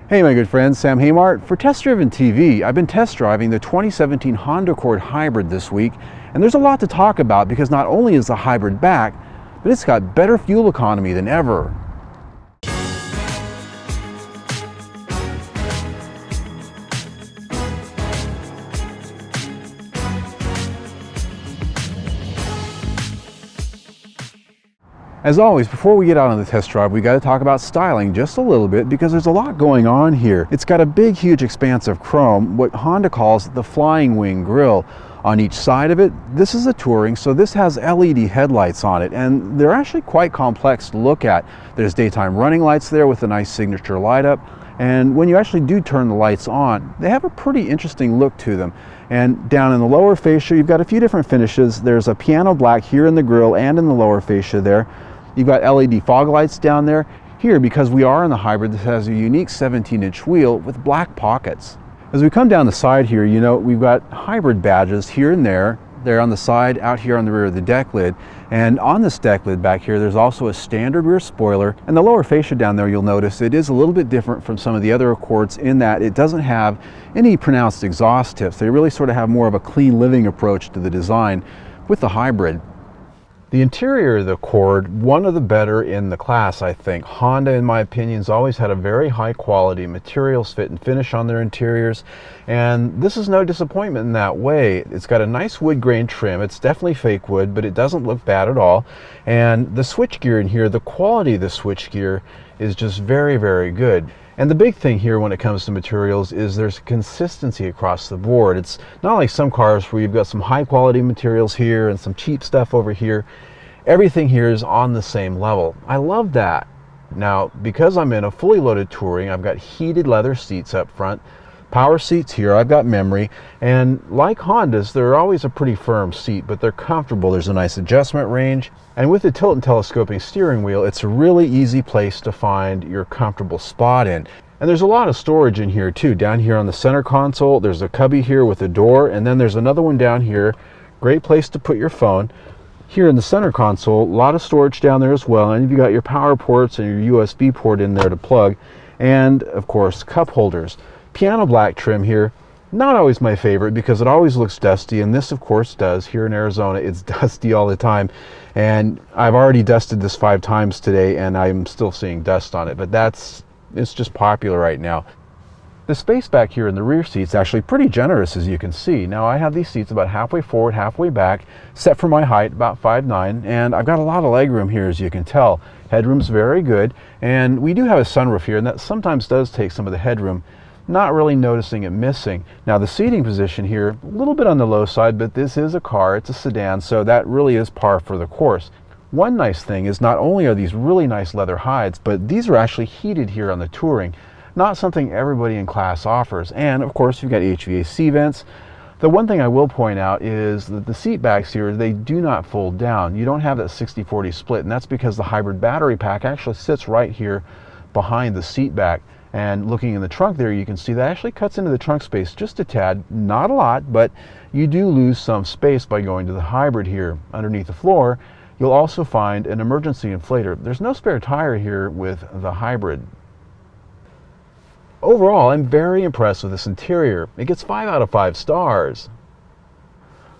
Hey my good friends, Sam Haymart. For Test Driven TV, I've been test driving the 2017 Honda Accord Hybrid this week, and there's a lot to talk about because not only is the hybrid back, but it's got better fuel economy than ever. As always, before we get out on the test drive, we got to talk about styling just a little bit because there's a lot going on here. It's got a big, huge expanse of chrome, what Honda calls the flying wing grille. On each side of it, this is a touring, so this has LED headlights on it, and they're actually quite complex to look at. There's daytime running lights there with a nice signature light up, and when you actually do turn the lights on, they have a pretty interesting look to them. And down in the lower fascia, you've got a few different finishes. There's a piano black here in the grille and in the lower fascia there. You've got LED fog lights down there. Here, because we are in the hybrid, this has a unique 17-inch wheel with black pockets. As we come down the side here, you know, we've got hybrid badges here and there. They're on the side, out here on the rear of the deck lid. And on this deck lid back here, there's also a standard rear spoiler. And the lower fascia down there, you'll notice it is a little bit different from some of the other Accords in that it doesn't have any pronounced exhaust tips. They really sort of have more of a clean living approach to the design with the hybrid. The interior of the Accord, one of the better in the class, I think. Honda, in my opinion, has always had a very high quality materials, fit and finish on their interiors, and this is no disappointment in that way. It's got a nice wood grain trim. It's definitely fake wood, but it doesn't look bad at all. And the switchgear in here, the quality of the switchgear is just very, very good. And the big thing here when it comes to materials is there's consistency across the board. It's not like some cars where you've got some high quality materials here and some cheap stuff over here. Everything here is on the same level. I love that. Now, because I'm in a fully loaded touring, I've got heated leather seats up front, power seats here, I've got memory, and like Hondas, they're always a pretty firm seat, but they're comfortable. There's a nice adjustment range, and with the tilt and telescoping steering wheel, it's a really easy place to find your comfortable spot in. And there's a lot of storage in here too. Down here on the center console, there's a cubby here with a door, and then there's another one down here. Great place to put your phone. Here in the center console, a lot of storage down there as well, and you've got your power ports and your USB port in there to plug, and of course cup holders. Piano black trim here, not always my favorite because it always looks dusty, and this of course does. Here in Arizona it's dusty all the time, and I've already dusted this 5 times today and I'm still seeing dust on it, but it's just popular right now. The space back here in the rear seat's actually pretty generous, as you can see. Now I have these seats about halfway forward, halfway back, set for my height, about 5'9", and I've got a lot of legroom here, as you can tell. Headroom's very good, and we do have a sunroof here, and that sometimes does take some of the headroom. Not really noticing it missing. Now the seating position here, a little bit on the low side, but this is a car, it's a sedan, so that really is par for the course. One nice thing is not only are these really nice leather hides, but these are actually heated here on the touring. Not something everybody in class offers. And of course you've got HVAC vents. The one thing I will point out is that the seat backs here, they do not fold down. You don't have that 60-40 split, and that's because the hybrid battery pack actually sits right here behind the seat back. And looking in the trunk there, you can see that actually cuts into the trunk space just a tad. Not a lot, but you do lose some space by going to the hybrid here. Underneath the floor, you'll also find an emergency inflator. There's no spare tire here with the hybrid. Overall, I'm very impressed with this interior. It gets 5 out of 5 stars.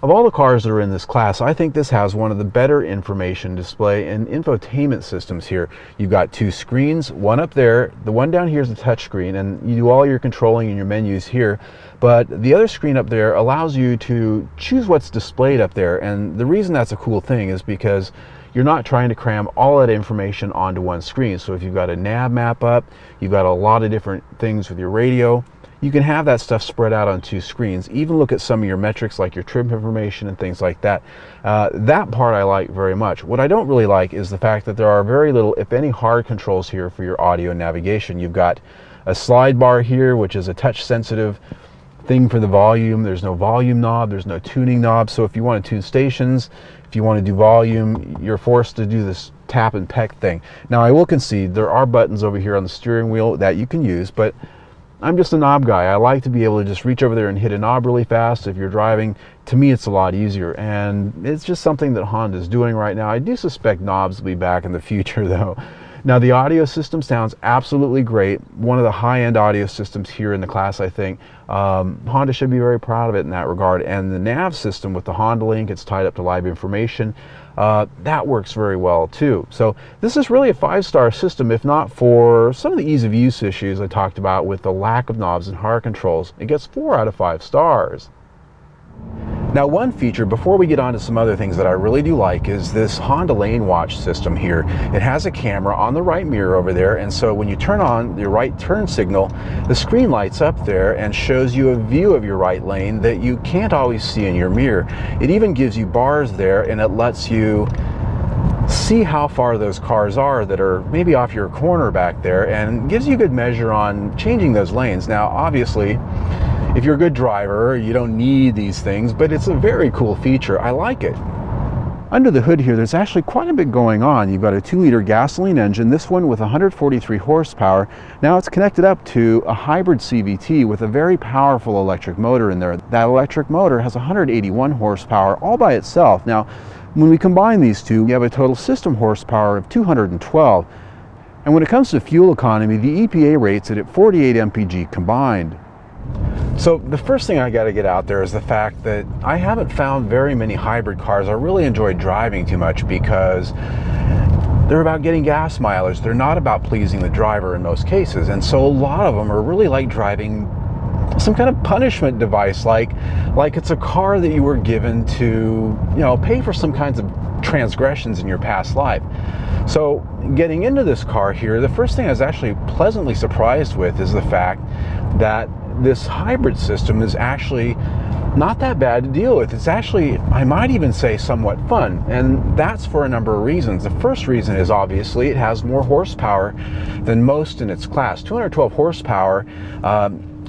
Of all the cars that are in this class, I think this has one of the better information display and infotainment systems here. You've got 2 screens, one up there. The one down here is the touch screen, and you do all your controlling and your menus here. But the other screen up there allows you to choose what's displayed up there. And the reason that's a cool thing is because you're not trying to cram all that information onto one screen. So if you've got a nav map up, you've got a lot of different things with your radio, you can have that stuff spread out on 2 screens. Even look at some of your metrics like your trip information and things like that. That part I like very much. What I don't really like is the fact that there are very little, if any, hard controls here for your audio navigation. You've got a slide bar here, which is a touch sensitive thing for the volume. There's no volume knob, there's no tuning knob. So if you want to tune stations, if you want to do volume, you're forced to do this tap and peck thing. Now I will concede there are buttons over here on the steering wheel that you can use, but I'm just a knob guy. I like to be able to just reach over there and hit a knob really fast. If you're driving, to me it's a lot easier, and it's just something that Honda is doing right now. I do suspect knobs will be back in the future though. Now the audio system sounds absolutely great. One of the high-end audio systems here in the class, I think. Honda should be very proud of it in that regard. And the nav system with the Honda Link, it's tied up to live information. That works very well too. So this is really a 5-star system, if not for some of the ease of use issues I talked about with the lack of knobs and hard controls. It gets 4 out of 5 stars. Now one feature, before we get on to some other things that I really do like, is this Honda Lane Watch system here. It has a camera on the right mirror over there, and so when you turn on your right turn signal, the screen lights up there and shows you a view of your right lane that you can't always see in your mirror. It even gives you bars there, and it lets you see how far those cars are that are maybe off your corner back there, and gives you a good measure on changing those lanes. Now obviously, if you're a good driver, you don't need these things, but it's a very cool feature. I like it. Under the hood here, there's actually quite a bit going on. You've got a 2-liter gasoline engine, this one with 143 horsepower. Now it's connected up to a hybrid CVT with a very powerful electric motor in there. That electric motor has 181 horsepower all by itself. Now, when we combine these two, you have a total system horsepower of 212. And when it comes to fuel economy, the EPA rates it at 48 mpg combined. So the first thing I got to get out there is the fact that I haven't found very many hybrid cars I really enjoy driving too much, because they're about getting gas mileage. They're not about pleasing the driver in most cases. And so a lot of them are really like driving some kind of punishment device, like it's a car that you were given to, pay for some kinds of transgressions in your past life. So getting into this car here, the first thing I was actually pleasantly surprised with is the fact that this hybrid system is actually not that bad to deal with. It's actually, I might even say, somewhat fun, and that's for a number of reasons. The first reason is obviously it has more horsepower than most in its class. 212 horsepower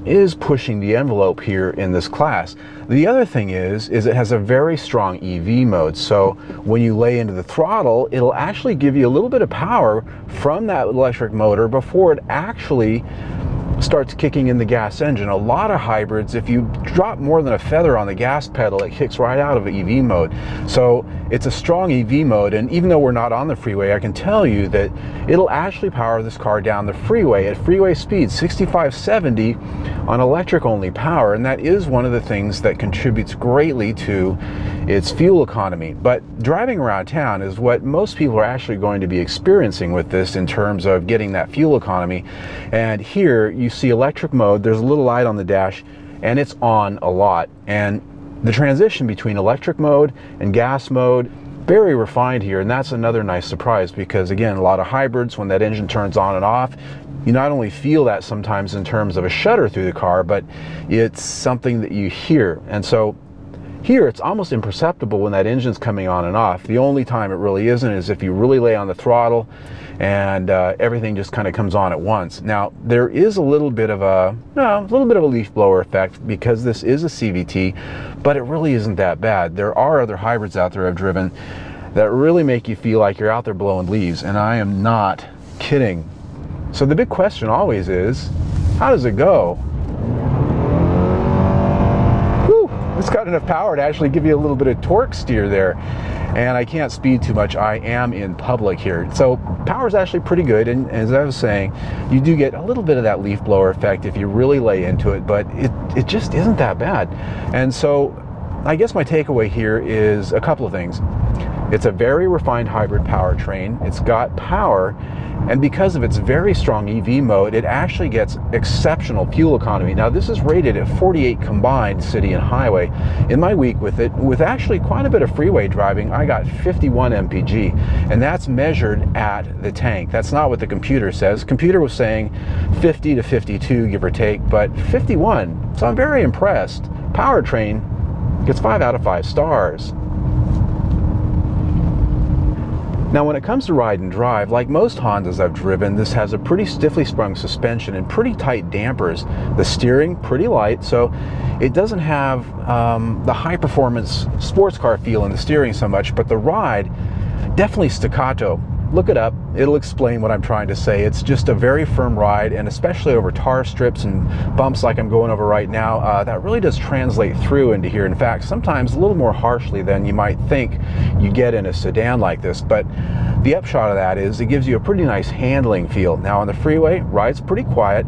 is pushing the envelope here in this class. The other thing is it has a very strong EV mode, so when you lay into the throttle, it'll actually give you a little bit of power from that electric motor before it actually starts kicking in the gas engine. A lot of hybrids, if you drop more than a feather on the gas pedal, it kicks right out of EV mode. So it's a strong EV mode, and even though we're not on the freeway, I can tell you that it'll actually power this car down the freeway at freeway speed 65, 70 on electric only power, and that is one of the things that contributes greatly to its fuel economy. But driving around town is what most people are actually going to be experiencing with this in terms of getting that fuel economy. And here you see electric mode, there's a little light on the dash, and it's on a lot. And the transition between electric mode and gas mode, very refined here, and that's another nice surprise, because again, a lot of hybrids, when that engine turns on and off, you not only feel that sometimes in terms of a shudder through the car, but it's something that you hear. And so here it's almost imperceptible when that engine's coming on and off. The only time it really isn't is if you really lay on the throttle and everything just kind of comes on at once. Now there is a little bit of a leaf blower effect because this is a CVT, but it really isn't that bad. There are other hybrids out there I've driven that really make you feel like you're out there blowing leaves, and I am not kidding. So the big question always is, how does it go? Whew, it's got enough power to actually give you a little bit of torque steer there. And I can't speed too much. I am in public here. So power is actually pretty good, and as I was saying, you do get a little bit of that leaf blower effect if you really lay into it, but it just isn't that bad. And so I guess my takeaway here is a couple of things. It's a very refined hybrid powertrain. It's got power, and because of its very strong EV mode, it actually gets exceptional fuel economy. Now this is rated at 48 combined city and highway. In my week with it, with actually quite a bit of freeway driving, I got 51 mpg, and that's measured at the tank. That's not what the computer says. Computer was saying 50 to 52, give or take, but 51. So I'm very impressed. Powertrain gets 5 out of 5 stars. Now when it comes to ride and drive, like most Hondas I've driven, this has a pretty stiffly sprung suspension and pretty tight dampers. The steering, pretty light, so it doesn't have the high performance sports car feel in the steering so much, but the ride, definitely staccato. Look it up, it'll explain what I'm trying to say. It's just a very firm ride, and especially over tar strips and bumps like I'm going over right now, that really does translate through into here. In fact, sometimes a little more harshly than you might think you get in a sedan like this. But The upshot of that is it gives you a pretty nice handling feel. Now on the freeway, ride's pretty quiet.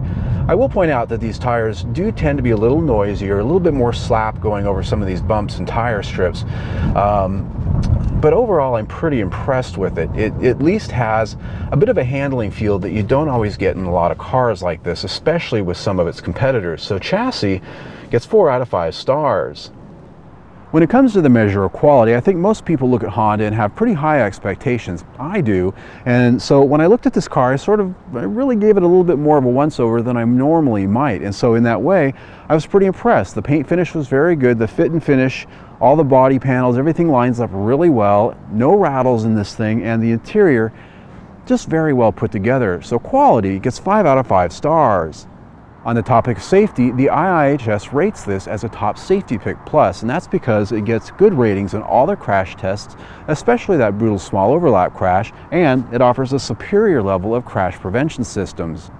I will point out that these tires do tend to be a little noisier, a little bit more slap going over some of these bumps and tire strips. But overall, I'm pretty impressed with it. It at least has a bit of a handling feel that you don't always get in a lot of cars like this, especially with some of its competitors. So chassis gets 4 out of 5 stars. When it comes to the measure of quality, I think most people look at Honda and have pretty high expectations. I do. And so when I looked at this car, I really gave it a little bit more of a once-over than I normally might. And so in that way, I was pretty impressed. The paint finish was very good. The fit and finish, all the body panels, everything lines up really well. No rattles in this thing, and the interior just very well put together. So quality gets 5 out of 5 stars. On the topic of safety, the IIHS rates this as a top safety pick plus, and that's because it gets good ratings in all their crash tests, especially that brutal small overlap crash, and it offers a superior level of crash prevention systems.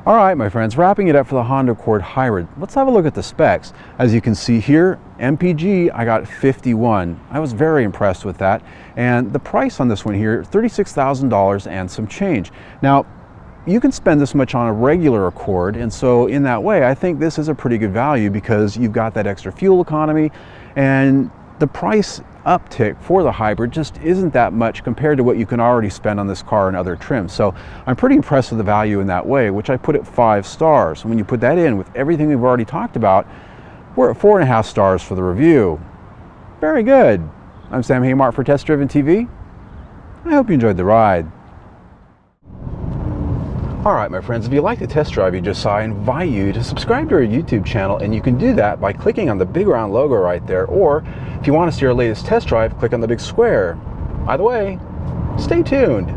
All right, my friends, wrapping it up for the Honda Accord Hybrid, let's have a look at the specs. As you can see here, MPG, I got 51. I was very impressed with that. And the price on this one here, $36,000 and some change. Now, you can spend this much on a regular Accord, and so in that way, I think this is a pretty good value because you've got that extra fuel economy, and the price uptick for the hybrid just isn't that much compared to what you can already spend on this car and other trims. So I'm pretty impressed with the value in that way, which I put at 5 stars. When you put that in with everything we've already talked about, we're at 4.5 stars for the review. Very good. I'm Sam Haymart for Test Driven TV. I hope you enjoyed the ride. Alright my friends, if you like the test drive you just saw, I invite you to subscribe to our YouTube channel, and you can do that by clicking on the big round logo right there, or if you want to see our latest test drive, click on the big square. Either way, stay tuned.